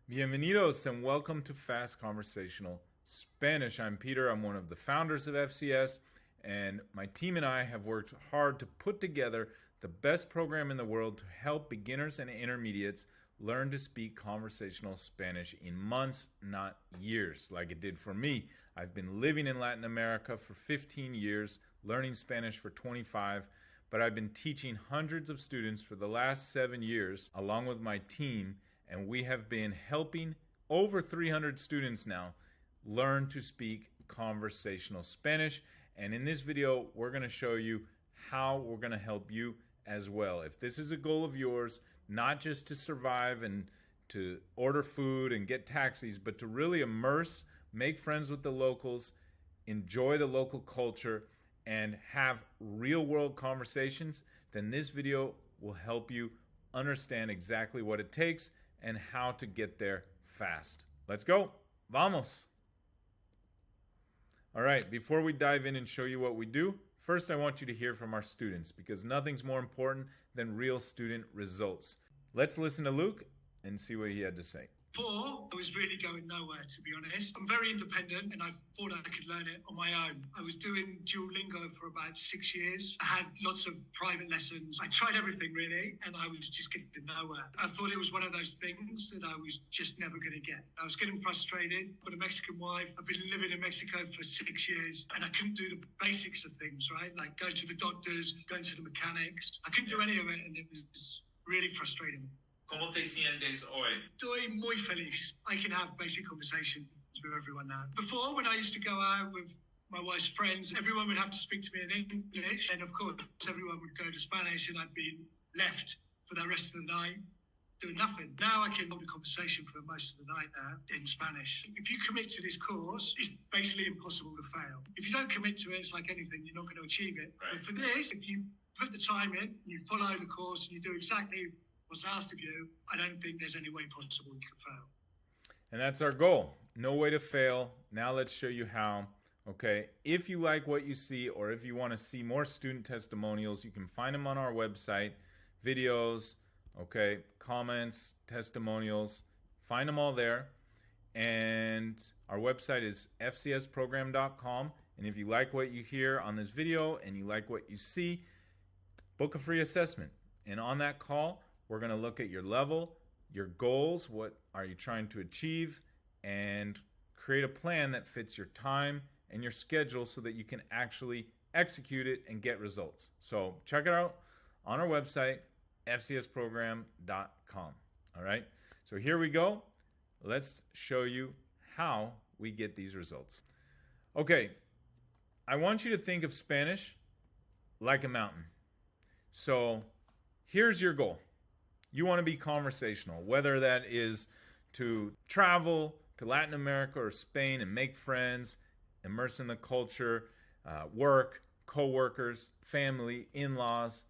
Bienvenidos and welcome to Fast Conversational Spanish. I'm Peter. I'm one of the founders of FCS, and my team and I have worked hard to put together the best program in the world to help beginners and intermediates learn to speak conversational Spanish in months, not years, like it did for me. I've been living in Latin America for 15 years, learning Spanish for 25, but I've been teaching hundreds of students for the last 7 years, along with my team, and we have been helping over 300 students now learn to speak conversational Spanish. And in this video, we're going to show you how we're going to help you as well. If this is a goal of yours, not just to survive and to order food and get taxis, but to really immerse, make friends with the locals, enjoy the local culture, and have real-world conversations, then this video will help you understand exactly what it takes and how to get there fast. Let's go. Vamos. All right, before we dive in and show you what we do, first I want you to hear from our students because nothing's more important than real student results. Let's listen to Luke and see what he had to say. Before, I was really going nowhere, to be honest. I'm very independent and I thought I could learn it on my own. I was doing Duolingo for about 6 years. I had lots of private lessons. I tried everything really and I was just getting nowhere. I thought it was one of those things that I was just never going to get. I was getting frustrated. I've got a Mexican wife. I've been living in Mexico for 6 years and I couldn't do the basics of things, right? Like going to the doctors, going to the mechanics. I couldn't do any of it and it was really frustrating. ¿Cómo te sientes hoy? Estoy muy feliz. I can have basic conversations with everyone now. Before, when I used to go out with my wife's friends, everyone would have to speak to me in English. And of course, everyone would go to Spanish and I'd be left for the rest of the night doing nothing. Now I can hold a conversation for most of the night now in Spanish. If you commit to this course, it's basically impossible to fail. If you don't commit to it, it's like anything, you're not going to achieve it. Right. But for this, if you put the time in, and you follow the course and you do exactly what's asked of you, I don't think there's any way possible you can fail. And that's our goal. No way to fail. Now let's show you how. Okay, if you like what you see or if you want to see more student testimonials, you can find them on our website, videos, okay, comments, testimonials, find them all there. And our website is fcsprogram.com. And if you like what you hear on this video and you like what you see, book a free assessment. And on that call, we're going to look at your level, your goals, what are you trying to achieve, and create a plan that fits your time and your schedule so that you can actually execute it and get results. So check it out on our website, fcsprogram.com. All right, so here we go. Let's show you how we get these results. Okay, I want you to think of Spanish like a mountain. So here's your goal. You want to be conversational, whether that is to travel to Latin America or Spain and make friends, immerse in the culture, work, co-workers, family, in-laws,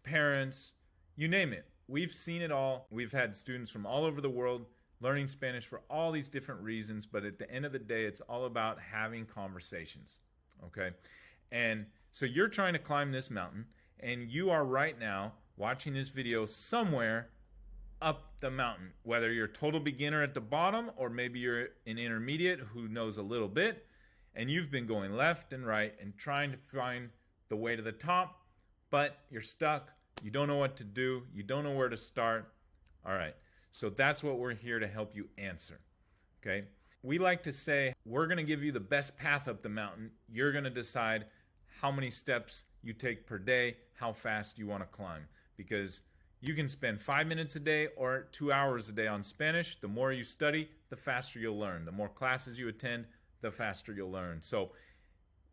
parents, you name it. We've seen it all. We've had students from all over the world learning Spanish for all these different reasons, but at the end of the day, it's all about having conversations, okay? And so you're trying to climb this mountain, and you are right now watching this video somewhere up the mountain, whether you're a total beginner at the bottom or maybe you're an intermediate who knows a little bit and you've been going left and right and trying to find the way to the top, but you're stuck, you don't know what to do, you don't know where to start. All right, so that's what we're here to help you answer, okay? We like to say we're going to give you the best path up the mountain. You're going to decide how many steps you take per day, how fast you want to climb. Because you can spend 5 minutes a day or 2 hours a day on Spanish. The more you study, the faster you'll learn. The more classes you attend, the faster you'll learn. So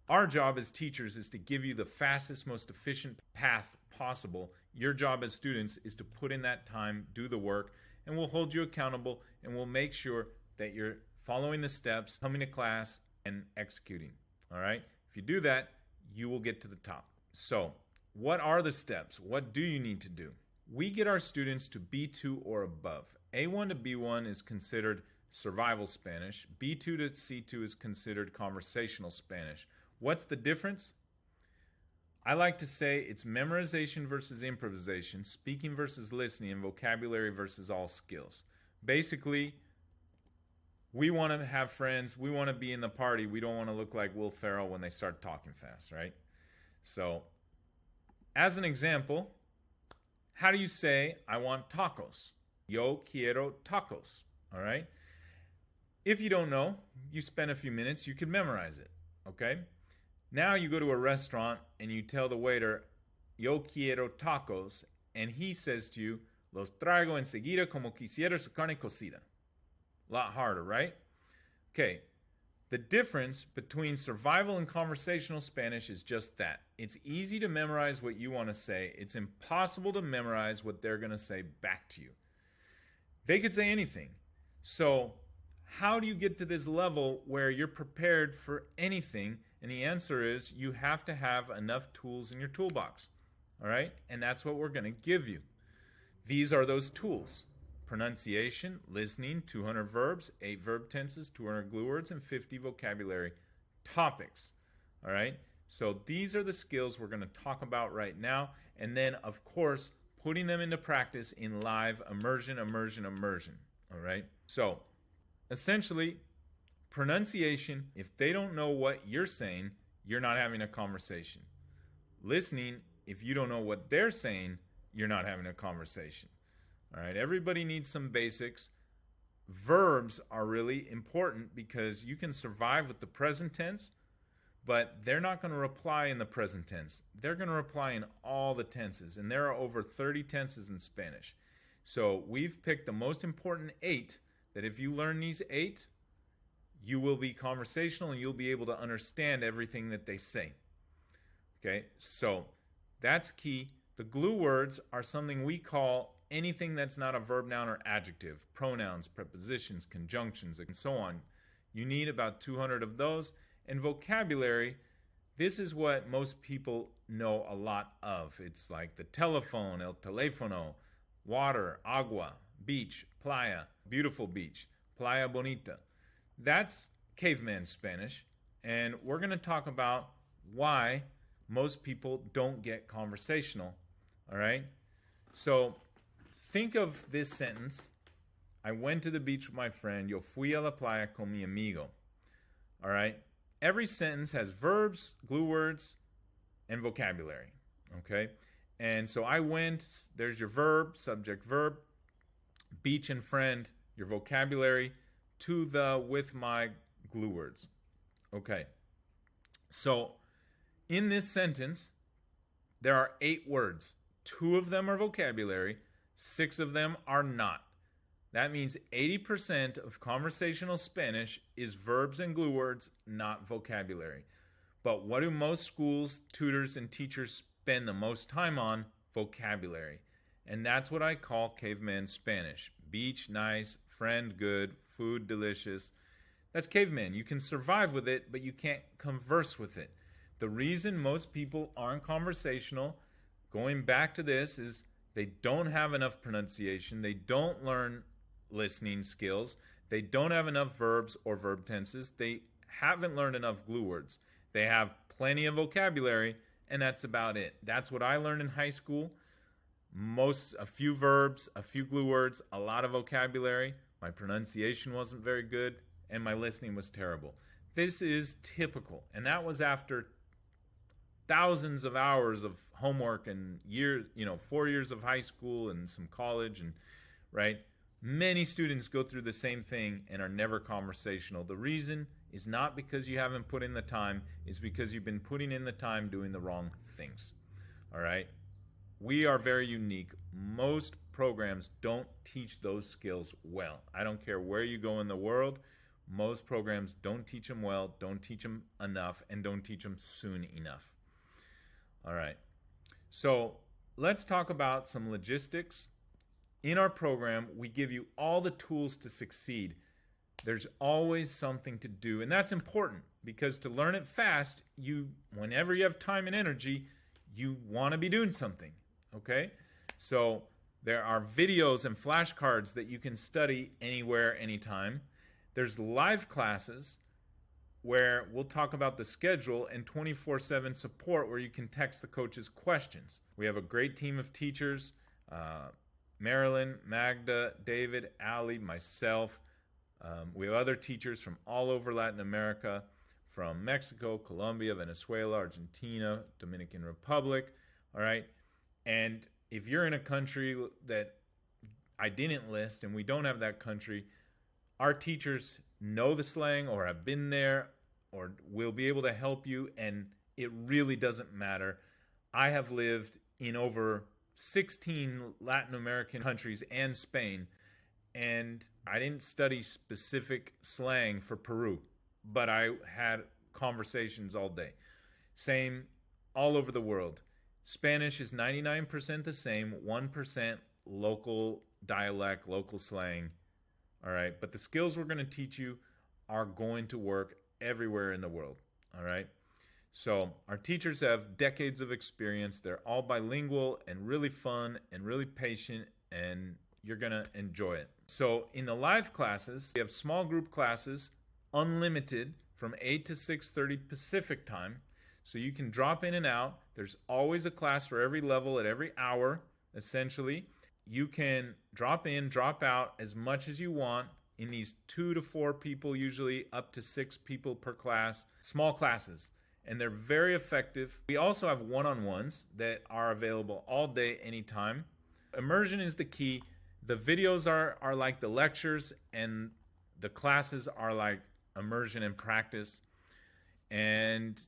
our job as teachers is to give you the fastest, most efficient path possible. Your job as students is to put in that time, do the work, and we'll hold you accountable and we'll make sure that you're following the steps, coming to class, and executing. All right? If you do that, you will get to the top. So what are the steps? What do you need to do? We get our students to B2 or above. A1 to B1 is considered survival Spanish. B2 to C2 is considered conversational Spanish. What's the difference? I like to say it's memorization versus improvisation, speaking versus listening, and vocabulary versus all skills. Basically, We want to have friends. We want to be in the party. We don't want to look like Will Ferrell when they start talking fast, right? So, as an example, how do you say, I want tacos? Yo quiero tacos, all right? If you don't know, you spend a few minutes, you can memorize it, okay? Now you go to a restaurant and you tell the waiter, yo quiero tacos, and he says to you, los traigo enseguida como quisiera su carne cocida. A lot harder, right? Okay, the difference between survival and conversational Spanish is just that. It's easy to memorize what you want to say. It's impossible to memorize what they're going to say back to you. They could say anything. So, how do you get to this level where you're prepared for anything? And the answer is you have to have enough tools in your toolbox. All right? And that's what we're going to give you. These are those tools. Pronunciation, listening, 200 verbs, 8 verb tenses, 200 glue words, and 50 vocabulary topics. All right? So these are the skills we're going to talk about right now. And then, of course, putting them into practice in live immersion. All right? So, essentially, pronunciation, if they don't know what you're saying, you're not having a conversation. Listening, if you don't know what they're saying, you're not having a conversation. All right, everybody needs some basics. Verbs are really important because you can survive with the present tense, but they're not going to reply in the present tense. They're going to reply in all the tenses, and there are over 30 tenses in Spanish. So we've picked the most important 8 that if you learn these 8, you will be conversational and you'll be able to understand everything that they say. Okay, so that's key. The glue words are something we call anything that's not a verb, noun, or adjective. Pronouns, prepositions, conjunctions, and so on. You need about 200 of those. And vocabulary, this is what most people know a lot of. It's like the telephone, el teléfono, water, agua, beach, playa, beautiful beach, playa bonita. That's caveman Spanish. And we're going to talk about why most people don't get conversational. All right? So think of this sentence. I went to the beach with my friend. Yo fui a la playa con mi amigo. All right? Every sentence has verbs, glue words, and vocabulary. Okay? And so I went, there's your verb, subject, verb, beach and friend, your vocabulary, to the with my glue words. Okay. So in this sentence, there are 8 words. 2 of them are vocabulary, 6 of them are not. That means 80% of conversational Spanish is verbs and glue words, not vocabulary. But what do most schools, tutors, and teachers spend the most time on? Vocabulary. And that's what I call caveman Spanish. Beach, nice, friend, good, food, delicious. That's caveman. You can survive with it, but you can't converse with it. The reason most people aren't conversational, going back to this, is they don't have enough pronunciation. They don't learn listening skills. They don't have enough verbs or verb tenses. They haven't learned enough glue words. They have plenty of vocabulary, and that's about it. That's what I learned in high school. A few verbs, a few glue words, a lot of vocabulary. My pronunciation wasn't very good, and my listening was terrible. This is typical, and that was after thousands of hours of homework and 4 years of high school and some college, and right? Many students go through the same thing and are never conversational. The reason is not because you haven't put in the time, it's because you've been putting in the time doing the wrong things. All right? We are very unique. Most programs don't teach those skills well. I don't care where you go in the world. Most programs don't teach them well, don't teach them enough, and don't teach them soon enough. All right. So let's talk about some logistics. In our program, we give you all the tools to succeed. There's always something to do, and that's important because to learn it fast, whenever you have time and energy, you want to be doing something, okay? So there are videos and flashcards that you can study anywhere, anytime. There's live classes where we'll talk about the schedule and 24/7 support where you can text the coaches questions. We have a great team of teachers, Marilyn, Magda, David, Ali, myself, We have other teachers from all over Latin America, from Mexico, Colombia, Venezuela, Argentina, Dominican Republic, all right? And if you're in a country that I didn't list and we don't have that country, our teachers know the slang or have been there or will be able to help you, and it really doesn't matter. I have lived in over 16 Latin American countries and Spain, and I didn't study specific slang for Peru, but I had conversations all day. Same all over the world. Spanish is 99% the same, 1% local dialect, local slang. All right, but the skills we're going to teach you are going to work everywhere in the world. All right. So our teachers have decades of experience. They're all bilingual and really fun and really patient, and you're going to enjoy it. So in the live classes, we have small group classes, unlimited, from 8 to 6:30 Pacific time. So you can drop in and out. There's always a class for every level at every hour, essentially. You can drop in, drop out as much as you want in these 2 to 4 people, usually up to 6 people per class, small classes. And they're very effective. We also have one-on-ones that are available all day, anytime. Immersion is the key. The videos are like the lectures, and the classes are like immersion and practice. And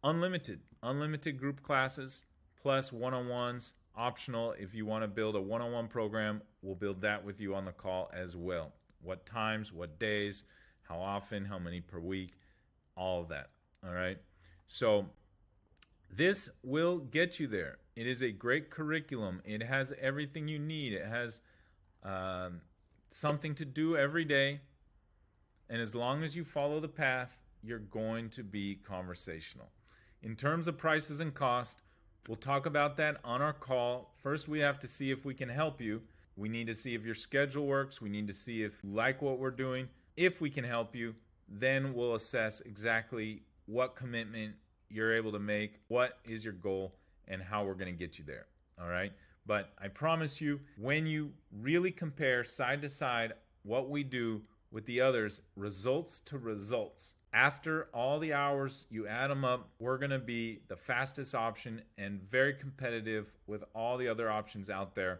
unlimited group classes, plus one-on-ones, optional. If you want to build a one-on-one program, we'll build that with you on the call as well. What times, what days, how often, how many per week, all of that. All right. So this will get you there. It is a great curriculum. It has everything you need. It has something to do every day. And as long as you follow the path, you're going to be conversational. In terms of prices and cost, we'll talk about that on our call. First, we have to see if we can help you. We need to see if your schedule works. We need to see if you like what we're doing. If we can help you, then we'll assess exactly what commitment you're able to make, what is your goal, and how we're going to get you there. All right? But I promise you, when you really compare side to side what we do with the others, results to results, after all the hours, you add them up, we're going to be the fastest option and very competitive with all the other options out there.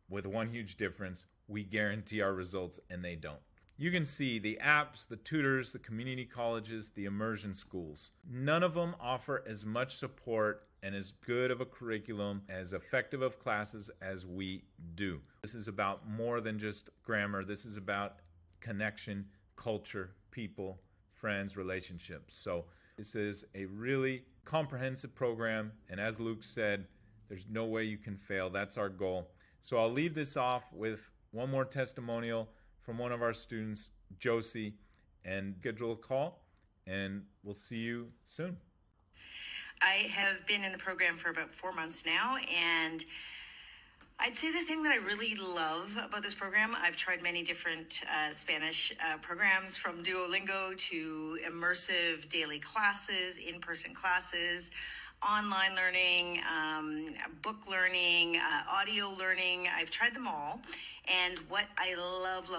With one huge difference, we guarantee our results and they don't. You can see the apps, the tutors, the community colleges, the immersion schools. None of them offer as much support and as good of a curriculum, as effective of classes as we do. This is about more than just grammar. This is about connection, culture, people, friends, relationships. So this is a really comprehensive program. And as Luke said, there's no way you can fail. That's our goal. So I'll leave this off with one more testimonial from one of our students, Josie, and schedule a call, and we'll see you soon. I have been in the program for about 4 months now, and I'd say the thing that I really love about this program, I've tried many different Spanish programs, from Duolingo to immersive daily classes, in-person classes, online learning, book learning, audio learning. I've tried them all. And what I love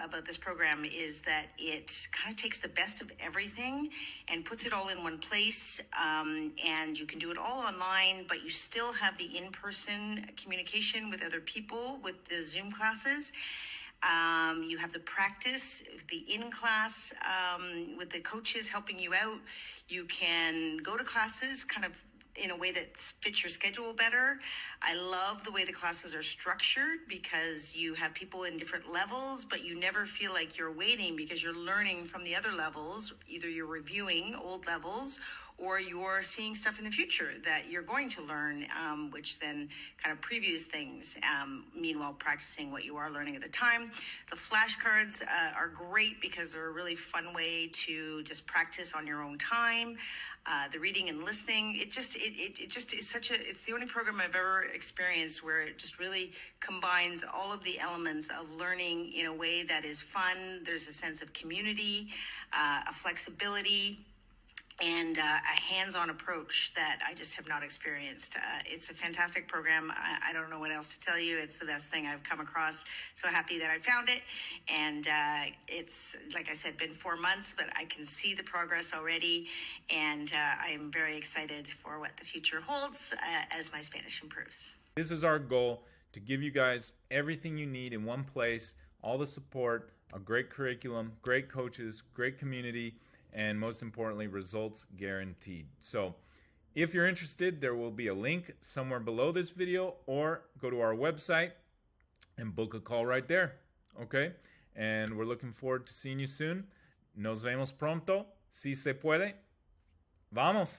about this program is that it kind of takes the best of everything and puts it all in one place. And you can do it all online, but you still have the in-person communication with other people with the Zoom classes. You have the practice, the in-class with the coaches helping you out. You can go to classes kind of in a way that fits your schedule better. I love the way the classes are structured because you have people in different levels, but you never feel like you're waiting because you're learning from the other levels. Either you're reviewing old levels or you're seeing stuff in the future that you're going to learn, which then kind of previews things, meanwhile practicing what you are learning at the time. The flashcards are great because they're a really fun way to just practice on your own time. The reading and listening, it just is it's the only program I've ever experienced where it just really combines all of the elements of learning in a way that is fun. There's a sense of community, a flexibility, and a hands-on approach that I just have not experienced. It's a fantastic program. I don't know what else to tell you. It's the best thing I've come across. So happy that I found it. And it's, like I said, been 4 months, but I can see the progress already. And I am very excited for what the future holds as my Spanish improves. This is our goal, to give you guys everything you need in one place, all the support, a great curriculum, great coaches, great community, and most importantly, results guaranteed. So if you're interested, there will be a link somewhere below this video, or go to our website and book a call right there. Okay? And we're looking forward to seeing you soon. Nos vemos pronto. Si se puede. Vamos.